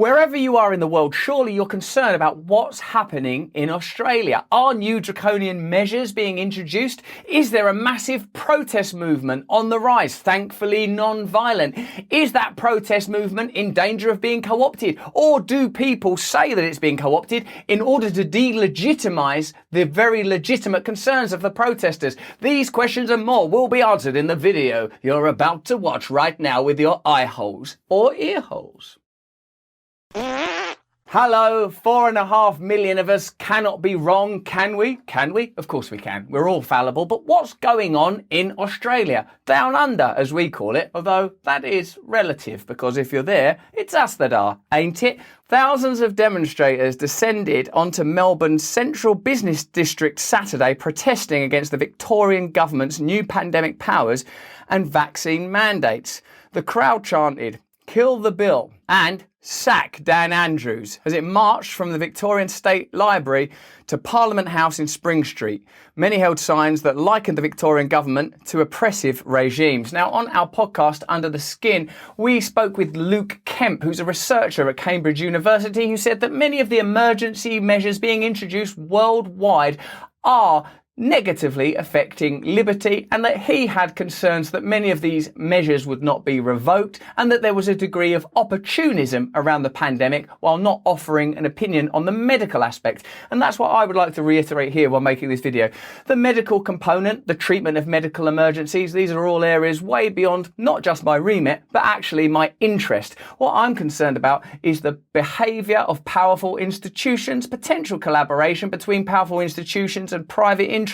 Wherever you are in the world, surely you're concerned about what's happening in Australia. Are new draconian measures being introduced? Is there a massive protest movement on the rise, thankfully non-violent? Is that protest movement in danger of being co-opted? Or do people say that it's being co-opted in order to delegitimize the very legitimate concerns of the protesters? These questions and more will be answered in the video you're about to watch right now with your eye holes or ear holes. Hello, 4.5 million of us cannot be wrong, can we? Can we? Of course we can. We're all fallible. But what's going on in Australia? Down under, as we call it, although that is relative, because if you're there, it's us that are, ain't it? Thousands of demonstrators descended onto Melbourne's central business district Saturday, protesting against the Victorian government's new pandemic powers and vaccine mandates. The crowd chanted, "Kill the bill," and "Sack Dan Andrews," as it marched from the Victorian State Library to Parliament House in Spring Street. Many held signs that likened the Victorian government to oppressive regimes. Now, on our podcast, Under the Skin, we spoke with Luke Kemp, who's a researcher at Cambridge University, who said that many of the emergency measures being introduced worldwide are negatively affecting liberty, and that he had concerns that many of these measures would not be revoked, and that there was a degree of opportunism around the pandemic while not offering an opinion on the medical aspect. And that's what I would like to reiterate here while making this video. The medical component, the treatment of medical emergencies, these are all areas way beyond not just my remit, but actually my interest. What I'm concerned about is the behaviour of powerful institutions, potential collaboration between powerful institutions and private interests,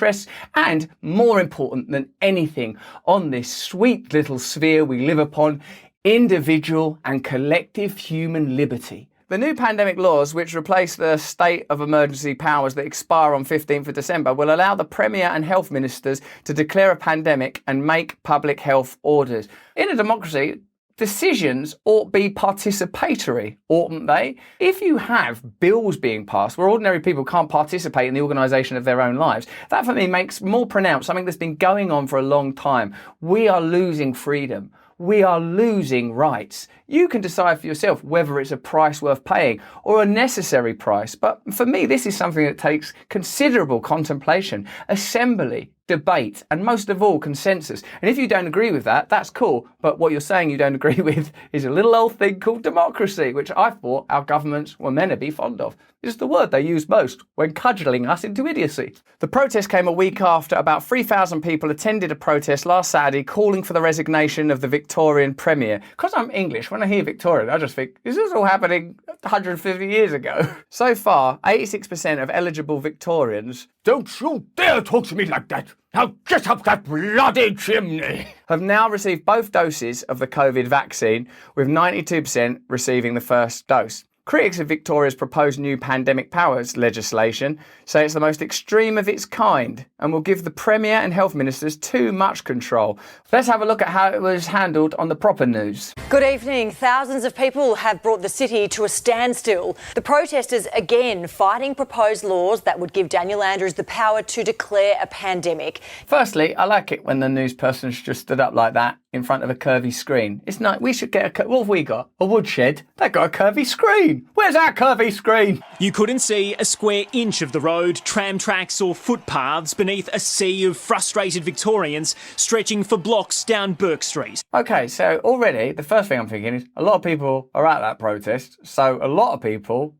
and more important than anything on this sweet little sphere we live upon, individual and collective human liberty. The new pandemic laws, which replace the state of emergency powers that expire on 15th of December, will allow the Premier and health ministers to declare a pandemic and make public health orders. In a democracy, decisions ought be participatory, oughtn't they? If you have bills being passed where ordinary people can't participate in the organisation of their own lives, that for me makes more pronounced something that's been going on for a long time. We are losing freedom. We are losing rights. You can decide for yourself whether it's a price worth paying or a necessary price. But for me, this is something that takes considerable contemplation, assembly, debate, and most of all, consensus. And if you don't agree with that, that's cool. But what you're saying you don't agree with is a little old thing called democracy, which I thought our governments were meant to be fond of. It's the word they use most when cudgelling us into idiocy. The protest came a week after about 3,000 people attended a protest last Saturday calling for the resignation of the Victorian Premier. Because I'm English, when I hear Victorian, I just think, is this all happening 150 years ago? So far, 86% of eligible Victorians, "Don't you dare talk to me like that! Now get up that bloody chimney!" have now received both doses of the COVID vaccine, with 92% receiving the first dose. Critics of Victoria's proposed new pandemic powers legislation say it's the most extreme of its kind and will give the Premier and health ministers too much control. Let's have a look at how it was handled on the proper news. Good evening. Thousands of people have brought the city to a standstill. The protesters again fighting proposed laws that would give Daniel Andrews the power to declare a pandemic. Firstly, I like it when the news person's just stood up like that in front of a curvy screen. It's nice. We should get what have we got? A woodshed? They got a curvy screen. Where's our curvy screen? You couldn't see a square inch of the road, tram tracks or footpaths beneath a sea of frustrated Victorians stretching for blocks down Bourke Street. Okay, so already the first thing I'm thinking is a lot of people are at that protest, so a lot of people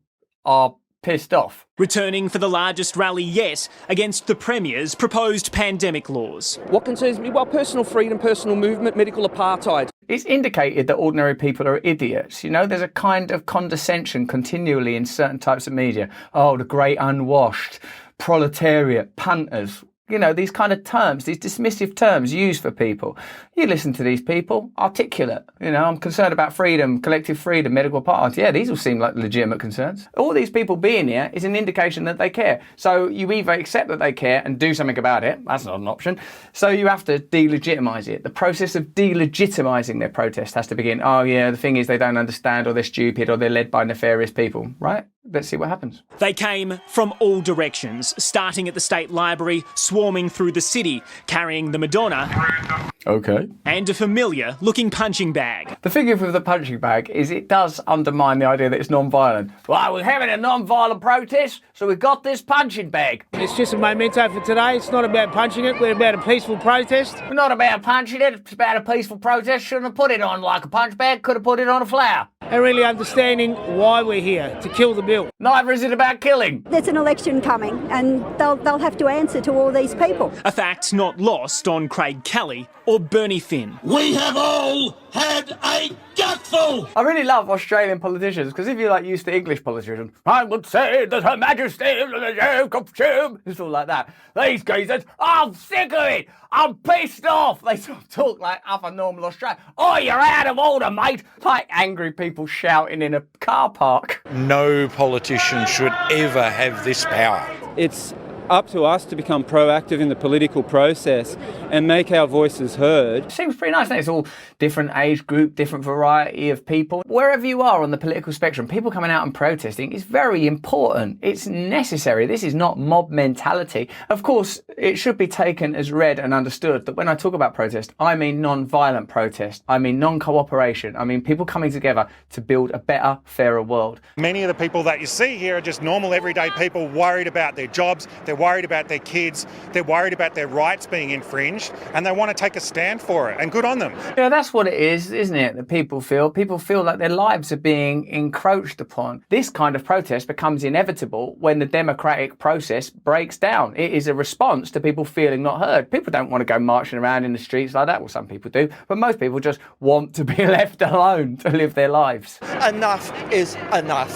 are pissed off. Returning for the largest rally yet against the Premier's proposed pandemic laws. What concerns me? Well, personal freedom, personal movement, medical apartheid. It's indicated that ordinary people are idiots. You know, there's a kind of condescension continually in certain types of media. Oh, the great unwashed, proletariat, punters. You know, these kind of terms, these dismissive terms used for people. You listen to these people, articulate. You know, I'm concerned about freedom, collective freedom, medical apartheid. Yeah, these all seem like legitimate concerns. All these people being here is an indication that they care. So you either accept that they care and do something about it. That's not an option. So you have to delegitimise it. The process of delegitimising their protest has to begin. Oh yeah, the thing is they don't understand, or they're stupid, or they're led by nefarious people, right? let's see what happens. They came from all directions, starting at the State Library, swarming through the city, carrying the Madonna Okay. and a familiar-looking punching bag. The thing with the punching bag is it does undermine the idea that it's non-violent. Well, we're having a non-violent protest, so we've got this punching bag. It's just a memento for today. It's not about punching it. We're about a peaceful protest. We're not about punching it, it's about a peaceful protest. Shouldn't have put it on like a punch bag, could have put it on a flower. And really understanding why we're here, to kill the bill. Neither is it about killing. There's an election coming and they'll have to answer to all these people. A fact not lost on Craig Kelly or Bernie Finn. We have all had a gutful! I really love Australian politicians, because if you're used to English politicians, I would say that Her Majesty, it's all like that. These geezers, I'm sick of it. I'm pissed off. They sort of talk like other normal Australians. Oh, you're out of order, mate. Like angry people shouting in a car park. No politician should ever have this power. It's up to us to become proactive in the political process and make our voices heard. Seems pretty nice, doesn't it? It's all different age group, different variety of people. Wherever you are on the political spectrum, people coming out and protesting is very important. It's necessary. This is not mob mentality. Of course, it should be taken as read and understood that when I talk about protest, I mean non-violent protest. I mean non-cooperation. I mean people coming together to build a better, fairer world. Many of the people that you see here are just normal, everyday people worried about their jobs, they're worried about their kids, they're worried about their rights being infringed, and they want to take a stand for it, and good on them. Yeah, that's what it is, isn't it, that people feel? People feel like their lives are being encroached upon. This kind of protest becomes inevitable when the democratic process breaks down. It is a response to people feeling not heard. People don't want to go marching around in the streets like that. Well, some people do, but most people just want to be left alone to live their lives. Enough is enough.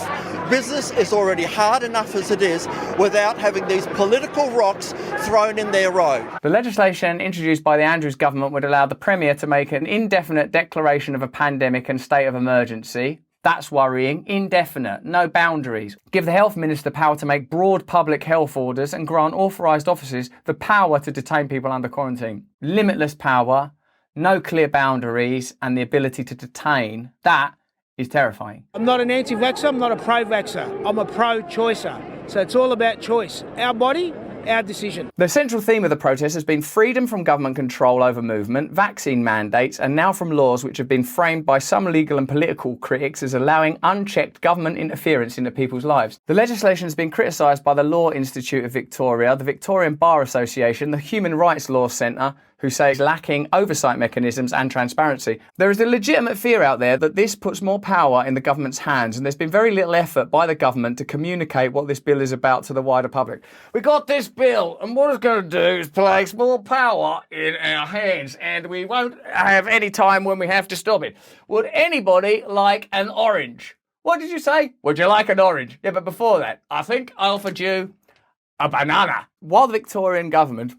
Business is already hard enough as it is without having these political rocks thrown in their road. The legislation introduced by the Andrews government would allow the Premier to make an indefinite declaration of a pandemic and state of emergency. That's worrying. Indefinite, no boundaries. Give the Health Minister power to make broad public health orders and grant authorised officers the power to detain people under quarantine. Limitless power, no clear boundaries, and the ability to detain. That is terrifying. I'm not an anti-vaxxer, I'm not a pro-vaxxer. I'm a pro-choicer. So it's all about choice. Our body, our decision. The central theme of the protest has been freedom from government control over movement, vaccine mandates, and now from laws which have been framed by some legal and political critics as allowing unchecked government interference into people's lives. The legislation has been criticised by the Law Institute of Victoria, the Victorian Bar Association, the Human Rights Law Centre, who say it's lacking oversight mechanisms and transparency. There is a legitimate fear out there that this puts more power in the government's hands, and there's been very little effort by the government to communicate what this bill is about to the wider public. We got this bill, and what it's going to do is place more power in our hands, and we won't have any time when we have to stop it. Would anybody like an orange? What did you say? Would you like an orange? Yeah, but before that, I think I offered you a banana. While the Victorian government,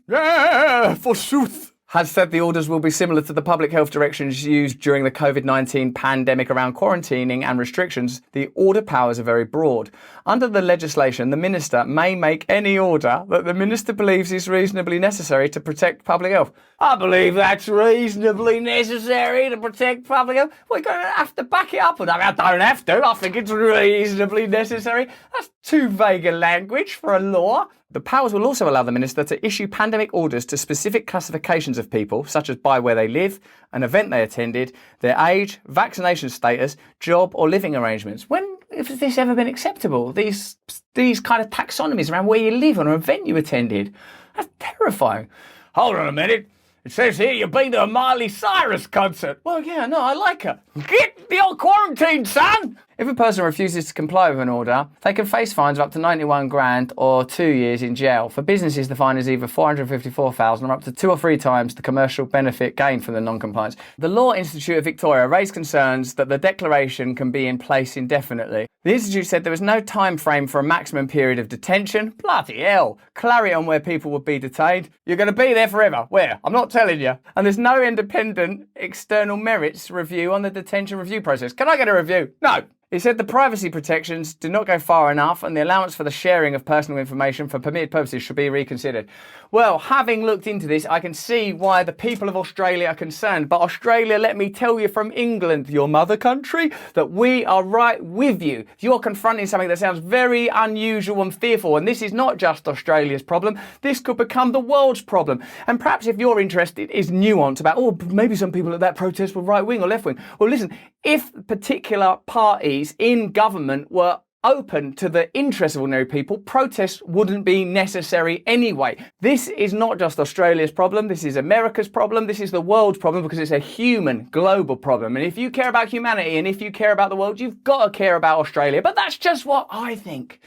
forsooth, has said the orders will be similar to the public health directions used during the COVID-19 pandemic around quarantining and restrictions, the order powers are very broad. Under the legislation, the minister may make any order that the minister believes is reasonably necessary to protect public health. I believe that's reasonably necessary to protect public health. We're going to have to back it up. I don't have to. I think it's reasonably necessary. That's too vague a language for a law. The powers will also allow the minister to issue pandemic orders to specific classifications of people, such as by where they live, an event they attended, their age, vaccination status, job or living arrangements. When has this ever been acceptable? These kind of taxonomies around where you live or an event you attended. That's terrifying. Hold on a minute. It says here you've been to a Miley Cyrus concert. Well, yeah, no, I like her. Get the old quarantine, son! If a person refuses to comply with an order, they can face fines of up to 91 grand or 2 years in jail. For businesses, the fine is either 454,000 or up to 2 or 3 times the commercial benefit gained from the non-compliance. The Law Institute of Victoria raised concerns that the declaration can be in place indefinitely. The Institute said there was no time frame for a maximum period of detention. Bloody hell. Clarity on where people would be detained. You're going to be there forever. Where? I'm not telling you. And there's no independent external merits review on the detention review process. Can I get a review? No. He said the privacy protections do not go far enough and the allowance for the sharing of personal information for permitted purposes should be reconsidered. Well, having looked into this, I can see why the people of Australia are concerned. But Australia, let me tell you from England, your mother country, that we are right with you. You're confronting something that sounds very unusual and fearful. And this is not just Australia's problem. This could become the world's problem. And perhaps if you're interested, is nuance about, oh, maybe some people at that protest were right wing or left wing. Well, listen, if particular parties in government were open to the interests of ordinary people, protests wouldn't be necessary anyway. This is not just Australia's problem, this is America's problem, this is the world's problem because it's a human, global problem. And if you care about humanity and if you care about the world, you've got to care about Australia. But that's just what I think.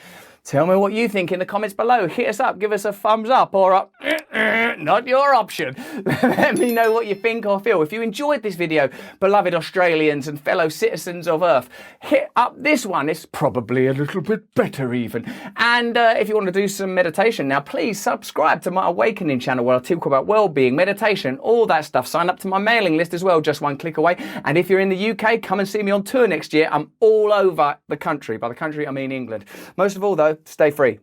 Tell me what you think in the comments below. Hit us up, give us a thumbs up or a not your option. Let me know what you think or feel. If you enjoyed this video, beloved Australians and fellow citizens of Earth, hit up this one. It's probably a little bit better even. And if you want to do some meditation now, please subscribe to my Awakening channel where I talk about well-being, meditation, all that stuff. Sign up to my mailing list as well, just one click away. And if you're in the UK, come and see me on tour next year. I'm all over the country. By the country, I mean England. Most of all, though, stay free.